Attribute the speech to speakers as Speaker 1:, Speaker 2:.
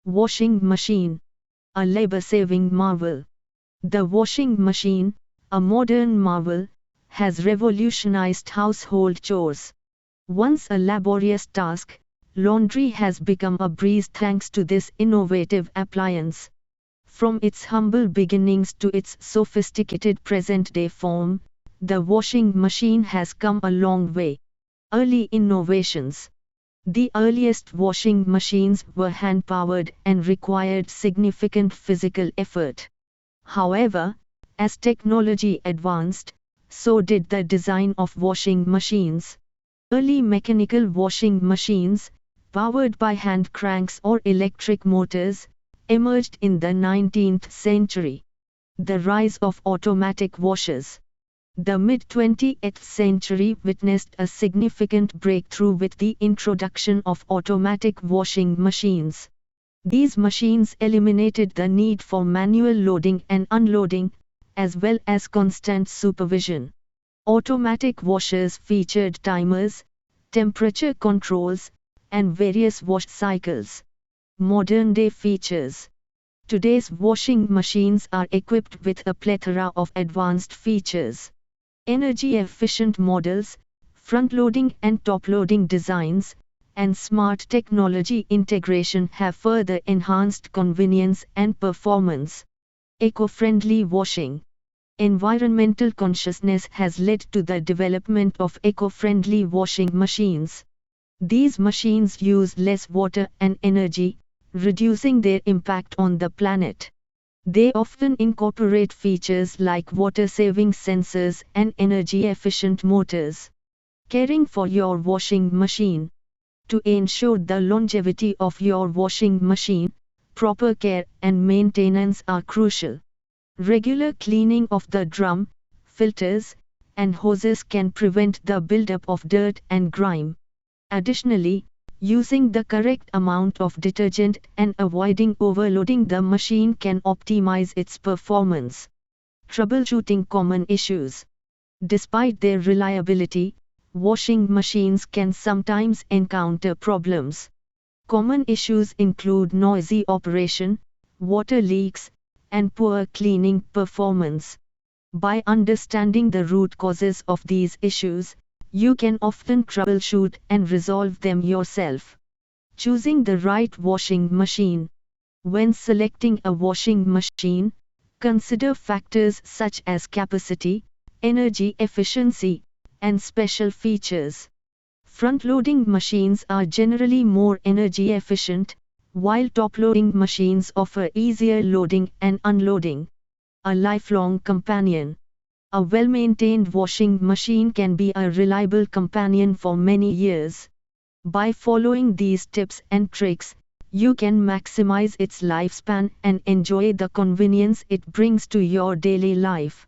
Speaker 1: Washing machine, a labor-saving marvel. The washing machine, a modern marvel, has revolutionized household chores. Once a laborious task, laundry has become a breeze thanks to this innovative appliance. From its humble beginnings to its sophisticated present-day form, the washing machine has come a long way. Early innovations. The earliest washing machines were hand-powered and required significant physical effort. However, as technology advanced, so did the design of washing machines. Early mechanical washing machines, powered by hand cranks or electric motors, emerged in the 19th century. The rise of automatic washers. The mid-20th century witnessed a significant breakthrough with the introduction of automatic washing machines. These machines eliminated the need for manual loading and unloading, as well as constant supervision. Automatic washers featured timers, temperature controls, and various wash cycles. Modern-day features. Today's washing machines are equipped with a plethora of advanced features. Energy-efficient models, front-loading and top-loading designs, and smart technology integration have further enhanced convenience and performance. Eco-friendly washing. Environmental consciousness has led to the development of eco-friendly washing machines. These machines use less water and energy, reducing their impact on the planet. They often incorporate features like water-saving sensors and energy-efficient motors. Caring for your washing machine. To ensure the longevity of your washing machine, proper care and maintenance are crucial. Regular cleaning of the drum, filters, and hoses can prevent the buildup of dirt and grime. Additionally, using the correct amount of detergent and avoiding overloading the machine can optimize its performance. Troubleshooting common issues. Despite their reliability, washing machines can sometimes encounter problems. Common issues include noisy operation, water leaks, and poor cleaning performance. By understanding the root causes of these issues, you can often troubleshoot and resolve them yourself. Choosing the right washing machine. When selecting a washing machine, consider factors such as capacity, energy efficiency, and special features. Front-loading machines are generally more energy efficient, while top-loading machines offer easier loading and unloading. A lifelong companion. A well-maintained washing machine can be a reliable companion for many years. By following these tips and tricks, you can maximize its lifespan and enjoy the convenience it brings to your daily life.